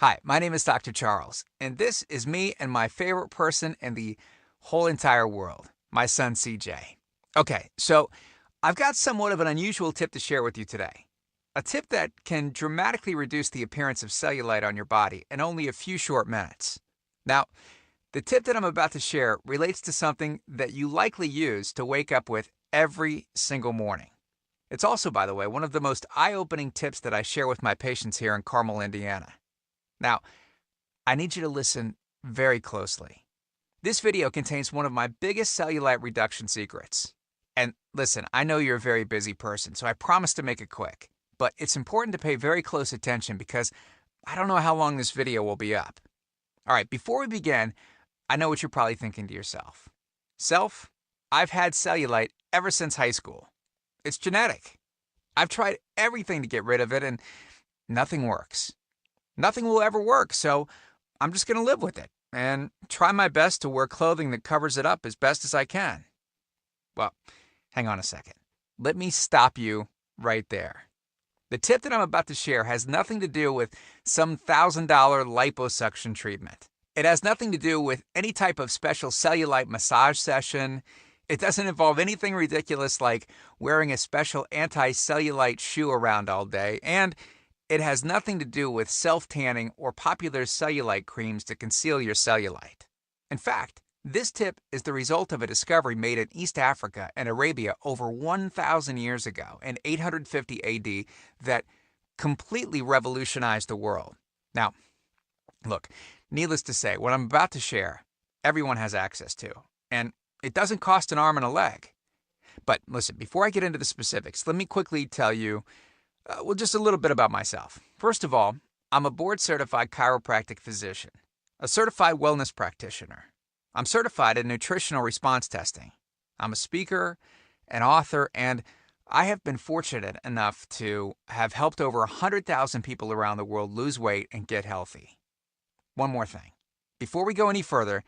Hi, my name is Dr. Charles, and this is me and my favorite person in the whole entire world, my son CJ. Okay, so I've got somewhat of an unusual tip to share with you today. A tip that can dramatically reduce the appearance of cellulite on your body in only a few short minutes. Now, the tip that I'm about to share relates to something that you likely use to wake up with every single morning. It's also, by the way, one of the most eye-opening tips that I share with my patients here in Carmel, Indiana. Now, I need you to listen very closely. This video contains one of my biggest cellulite reduction secrets. And listen, I know you're a very busy person, so I promise to make it quick. But it's important to pay very close attention because I don't know how long this video will be up. All right, before we begin, I know what you're probably thinking to yourself. Self, I've had cellulite ever since high school. It's genetic. I've tried everything to get rid of it and nothing works. Nothing will ever work, so I'm just going to live with it and try my best to wear clothing that covers it up as best as I can. Well, hang on a second. Let me stop you right there. The tip that I'm about to share has nothing to do with some $1,000 liposuction treatment. It has nothing to do with any type of special cellulite massage session. It doesn't involve anything ridiculous like wearing a special anti-cellulite shoe around all day, and it has nothing to do with self-tanning or popular cellulite creams to conceal your cellulite. In fact, this tip is the result of a discovery made in East Africa and Arabia over 1,000 years ago in 850 AD that completely revolutionized the world. Now, look, needless to say, what I'm about to share, everyone has access to, and it doesn't cost an arm and a leg. But listen, before I get into the specifics, let me quickly tell you just a little bit about myself. First of all, I'm a board-certified chiropractic physician, a certified wellness practitioner. I'm certified in nutritional response testing. I'm a speaker, an author, and I have been fortunate enough to have helped over 100,000 people around the world lose weight and get healthy. One more thing. Before we go any further,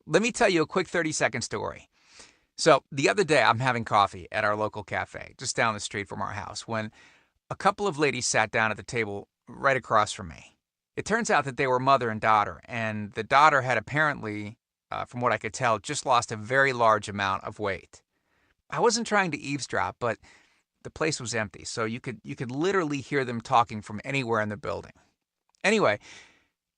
let me tell you a quick 30-second story. So, the other day, I'm having coffee at our local cafe, just down the street from our house, when a couple of ladies sat down at the table right across from me. It turns out that they were mother and daughter, and the daughter had apparently, from what I could tell, just lost a very large amount of weight. I wasn't trying to eavesdrop, but the place was empty, so you could literally hear them talking from anywhere in the building. Anyway,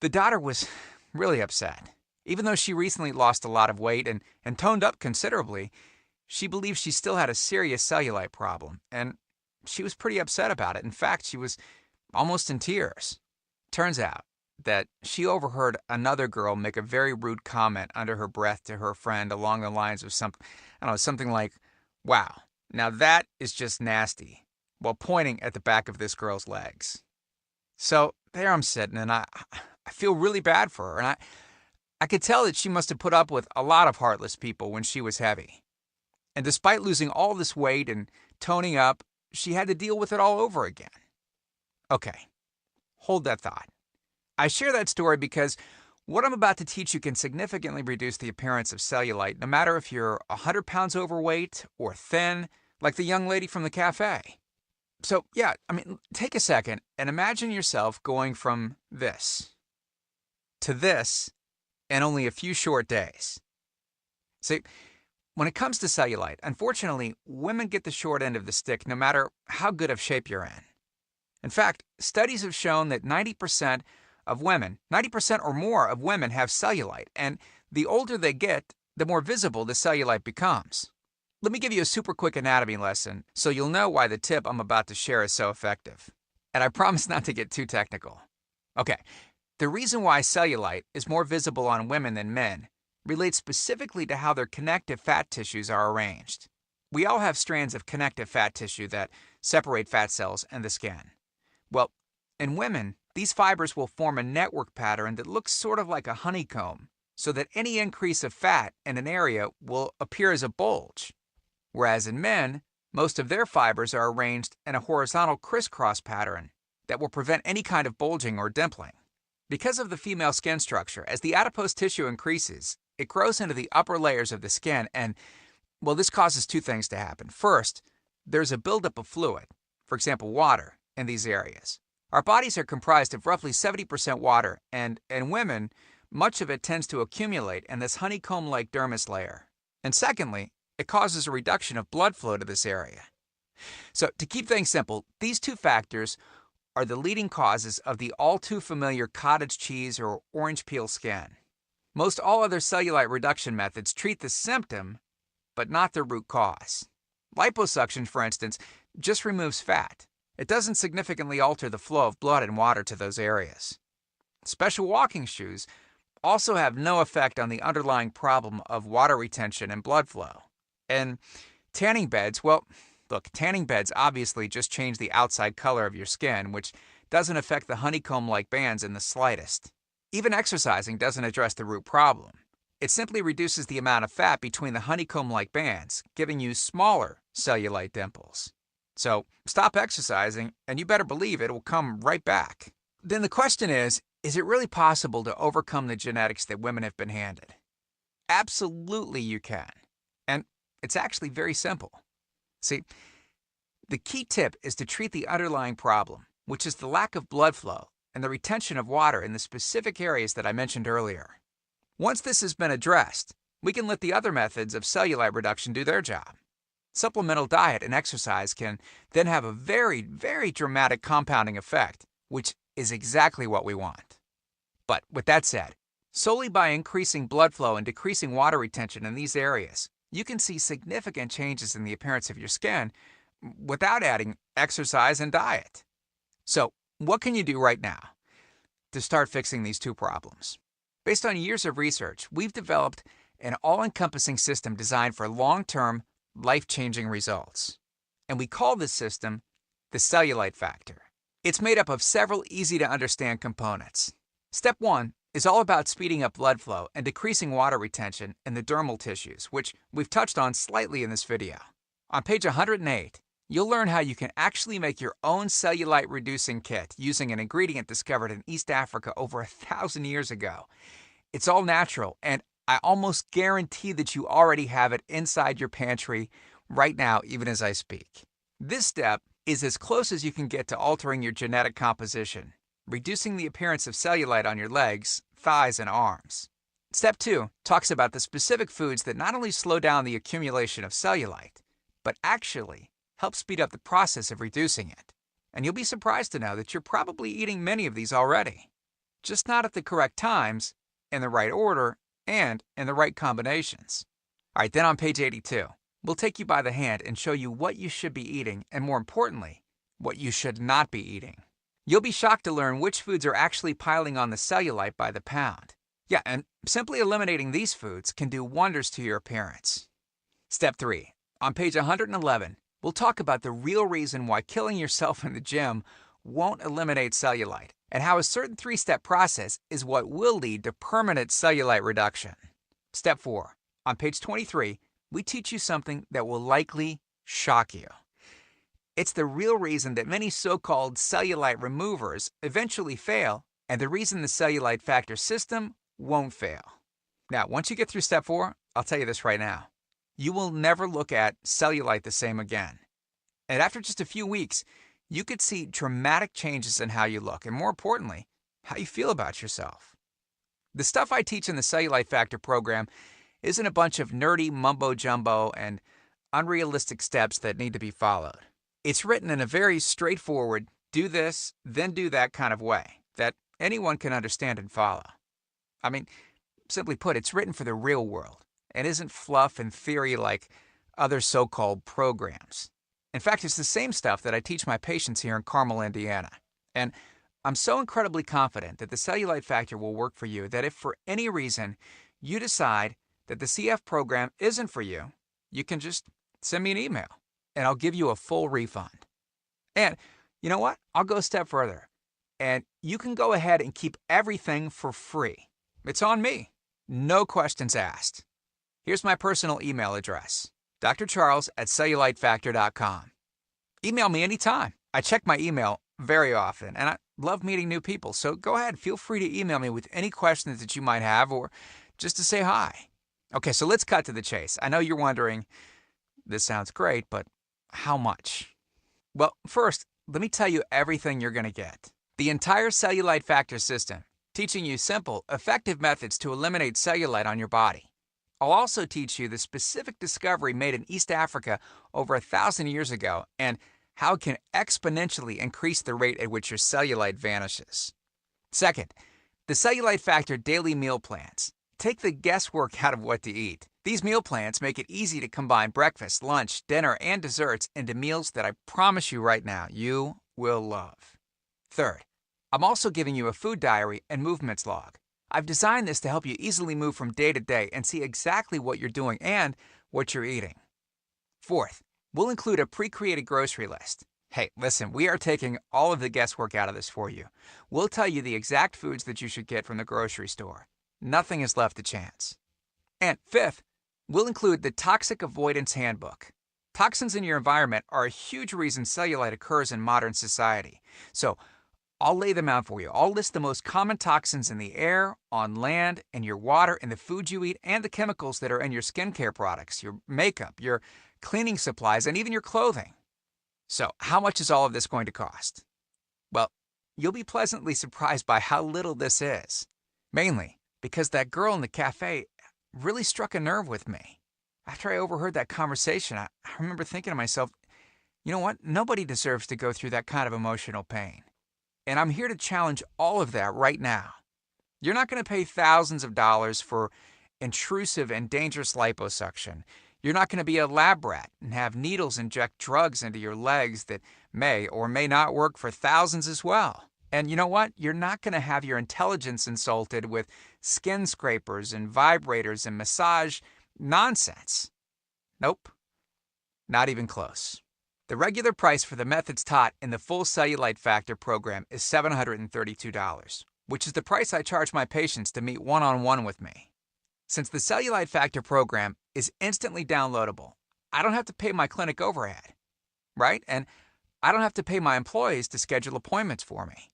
the daughter was really upset. Even though she recently lost a lot of weight and toned up considerably, she believed she still had a serious cellulite problem, and she was pretty upset about it. In fact, she was almost in tears. Turns out that she overheard another girl make a very rude comment under her breath to her friend along the lines of something like, "Wow, now that is just nasty," while pointing at the back of this girl's legs. So there I'm sitting, and I feel really bad for her, and I could tell that she must have put up with a lot of heartless people when she was heavy. And despite losing all this weight and toning up, she had to deal with it all over again. Okay, hold that thought. I share that story because what I'm about to teach you can significantly reduce the appearance of cellulite, no matter if you're 100 pounds overweight or thin, like the young lady from the cafe. So, yeah, take a second and imagine yourself going from this to this in only a few short days. See, when it comes to cellulite, unfortunately, women get the short end of the stick no matter how good of shape you're in. In fact, studies have shown that 90% or more of women have cellulite, and the older they get, the more visible the cellulite becomes. Let me give you a super quick anatomy lesson so you'll know why the tip I'm about to share is so effective. And I promise not to get too technical. Okay, the reason why cellulite is more visible on women than men relates specifically to how their connective fat tissues are arranged. We all have strands of connective fat tissue that separate fat cells and the skin. Well, in women, these fibers will form a network pattern that looks sort of like a honeycomb, so that any increase of fat in an area will appear as a bulge. Whereas in men, most of their fibers are arranged in a horizontal crisscross pattern that will prevent any kind of bulging or dimpling. Because of the female skin structure, as the adipose tissue increases, it grows into the upper layers of the skin and, well, this causes two things to happen. First, there's a buildup of fluid, for example, water, in these areas. Our bodies are comprised of roughly 70% water, and in women, much of it tends to accumulate in this honeycomb-like dermis layer. And secondly, it causes a reduction of blood flow to this area. So to keep things simple, these two factors are the leading causes of the all too familiar cottage cheese or orange peel skin. Most all other cellulite reduction methods treat the symptom, but not the root cause. Liposuction, for instance, just removes fat. It doesn't significantly alter the flow of blood and water to those areas. Special walking shoes also have no effect on the underlying problem of water retention and blood flow. And tanning beds, well, look, tanning beds obviously just change the outside color of your skin, which doesn't affect the honeycomb-like bands in the slightest. Even exercising doesn't address the root problem. It simply reduces the amount of fat between the honeycomb-like bands, giving you smaller cellulite dimples. So stop exercising, and you better believe it will come right back. Then the question is it really possible to overcome the genetics that women have been handed? Absolutely you can. And it's actually very simple. See, the key tip is to treat the underlying problem, which is the lack of blood flow and the retention of water in the specific areas that I mentioned earlier. Once this has been addressed, we can let the other methods of cellulite reduction do their job. Supplemental diet and exercise can then have a very, very dramatic compounding effect, which is exactly what we want. But with that said, solely by increasing blood flow and decreasing water retention in these areas, you can see significant changes in the appearance of your skin without adding exercise and diet. So, what can you do right now to start fixing these two problems? Based on years of research, we've developed an all-encompassing system designed for long-term, life-changing results. And we call this system the Cellulite Factor. It's made up of several easy-to-understand components. Step 1 is all about speeding up blood flow and decreasing water retention in the dermal tissues, which we've touched on slightly in this video. On page 108, you'll learn how you can actually make your own cellulite reducing kit using an ingredient discovered in East Africa over 1,000 years ago. It's all natural, and I almost guarantee that you already have it inside your pantry right now, even as I speak. This step is as close as you can get to altering your genetic composition, reducing the appearance of cellulite on your legs, thighs, and arms. Step 2 talks about the specific foods that not only slow down the accumulation of cellulite, but actually help speed up the process of reducing it. And you'll be surprised to know that you're probably eating many of these already, just not at the correct times, in the right order, and in the right combinations. All right, then on page 82, we'll take you by the hand and show you what you should be eating, and more importantly, what you should not be eating. You'll be shocked to learn which foods are actually piling on the cellulite by the pound. Yeah, and simply eliminating these foods can do wonders to your appearance. Step 3. On page 111, we'll talk about the real reason why killing yourself in the gym won't eliminate cellulite, and how a certain 3-step process is what will lead to permanent cellulite reduction. Step 4. On page 23, we teach you something that will likely shock you. It's the real reason that many so-called cellulite removers eventually fail, and the reason the Cellulite Factor system won't fail. Now, once you get through step 4, I'll tell you this right now. You will never look at cellulite the same again. And after just a few weeks, you could see dramatic changes in how you look, and more importantly, how you feel about yourself. The stuff I teach in the Cellulite Factor program isn't a bunch of nerdy mumbo-jumbo and unrealistic steps that need to be followed. It's written in a very straightforward, do this, then do that kind of way that anyone can understand and follow. I mean, simply put, it's written for the real world and isn't fluff and theory like other so-called programs. In fact, it's the same stuff that I teach my patients here in Carmel, Indiana. And I'm so incredibly confident that the Cellulite Factor will work for you that if for any reason you decide that the CF program isn't for you, you can just send me an email and I'll give you a full refund. And you know what? I'll go a step further. And you can go ahead and keep everything for free. It's on me. No questions asked. Here's my personal email address, drcharles@cellulitefactor.com. Email me anytime. I check my email very often, and I love meeting new people. So go ahead, feel free to email me with any questions that you might have or just to say hi. Okay, so let's cut to the chase. I know you're wondering, this sounds great, but how much? Well, first, let me tell you everything you're going to get. The entire Cellulite Factor system, teaching you simple, effective methods to eliminate cellulite on your body. I'll also teach you the specific discovery made in East Africa over 1,000 years ago and how it can exponentially increase the rate at which your cellulite vanishes. Second, the Cellulite Factor daily meal plans. Take the guesswork out of what to eat. These meal plans make it easy to combine breakfast, lunch, dinner, and desserts into meals that I promise you right now you will love. Third, I'm also giving you a food diary and movements log. I've designed this to help you easily move from day to day and see exactly what you're doing and what you're eating. Fourth, we'll include a pre-created grocery list. Hey, listen, we are taking all of the guesswork out of this for you. We'll tell you the exact foods that you should get from the grocery store. Nothing is left to chance. And fifth, we'll include the Toxic Avoidance Handbook. Toxins in your environment are a huge reason cellulite occurs in modern society. So I'll lay them out for you. I'll list the most common toxins in the air, on land, in your water, in the food you eat, and the chemicals that are in your skincare products, your makeup, your cleaning supplies, and even your clothing. So, how much is all of this going to cost? Well, you'll be pleasantly surprised by how little this is. Mainly because that girl in the cafe really struck a nerve with me. After I overheard that conversation, I remember thinking to myself, you know what? Nobody deserves to go through that kind of emotional pain. And I'm here to challenge all of that right now. You're not going to pay thousands of dollars for intrusive and dangerous liposuction. You're not going to be a lab rat and have needles inject drugs into your legs that may or may not work for thousands as well. And you know what? You're not going to have your intelligence insulted with skin scrapers and vibrators and massage nonsense. Nope, not even close. The regular price for the methods taught in the full Cellulite Factor program is $732, which is the price I charge my patients to meet one-on-one with me. Since the Cellulite Factor program is instantly downloadable, I don't have to pay my clinic overhead, right? And I don't have to pay my employees to schedule appointments for me.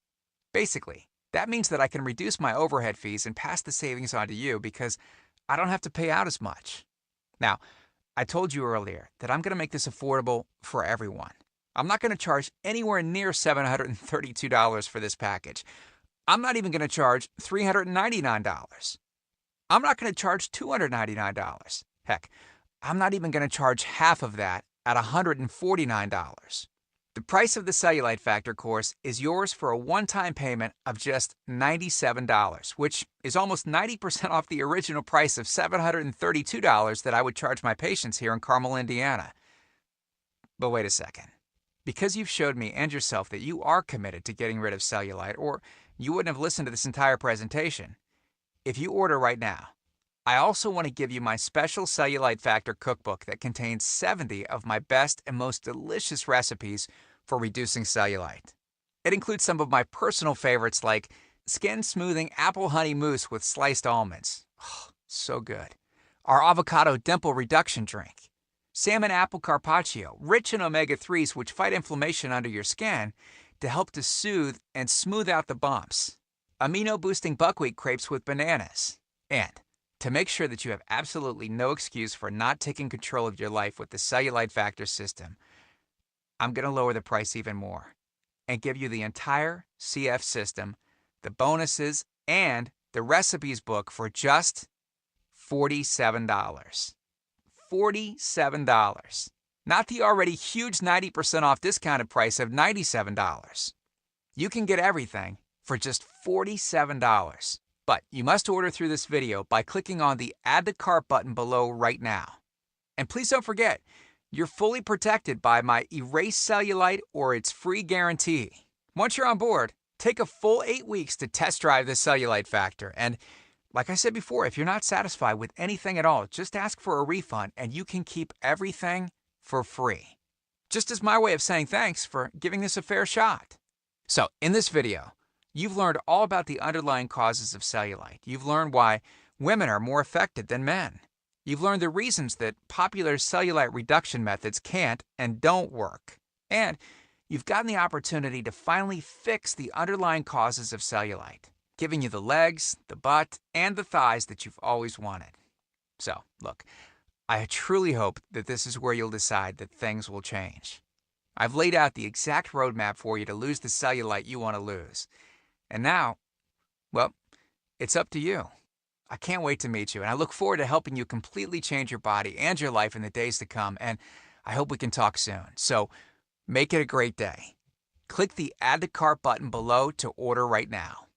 Basically, that means that I can reduce my overhead fees and pass the savings on to you because I don't have to pay out as much. Now, I told you earlier that I'm going to make this affordable for everyone. I'm not going to charge anywhere near $732 for this package. I'm not even going to charge $399. I'm not going to charge $299. Heck, I'm not even going to charge half of that at $149. The price of the Cellulite Factor course is yours for a one-time payment of just $97, which is almost 90% off the original price of $732 that I would charge my patients here in Carmel, Indiana. But wait a second. Because you've showed me and yourself that you are committed to getting rid of cellulite, or you wouldn't have listened to this entire presentation, if you order right now, I also want to give you my special Cellulite Factor cookbook that contains 70 of my best and most delicious recipes for reducing cellulite. It includes some of my personal favorites like skin smoothing apple honey mousse with sliced almonds. Oh, so good. Our avocado dimple reduction drink. Salmon apple carpaccio, rich in omega-3s which fight inflammation under your skin to help to soothe and smooth out the bumps. Amino-boosting buckwheat crepes with bananas. And to make sure that you have absolutely no excuse for not taking control of your life with the Cellulite Factor system, I'm going to lower the price even more and give you the entire CF system, the bonuses, and the recipes book for just $47. $47. Not the already huge 90% off discounted price of $97. You can get everything for just $47. But you must order through this video by clicking on the Add to Cart button below right now. And please don't forget, you're fully protected by my Erase Cellulite or its free guarantee. Once you're on board, take a full 8 weeks to test drive the Cellulite Factor. And like I said before, if you're not satisfied with anything at all, just ask for a refund and you can keep everything for free. Just as my way of saying thanks for giving this a fair shot. So in this video, you've learned all about the underlying causes of cellulite. You've learned why women are more affected than men. You've learned the reasons that popular cellulite reduction methods can't and don't work. And you've gotten the opportunity to finally fix the underlying causes of cellulite, giving you the legs, the butt, and the thighs that you've always wanted. So, look, I truly hope that this is where you'll decide that things will change. I've laid out the exact roadmap for you to lose the cellulite you want to lose. And now, well, it's up to you. I can't wait to meet you, and I look forward to helping you completely change your body and your life in the days to come, and I hope we can talk soon. So make it a great day. Click the Add to Cart button below to order right now.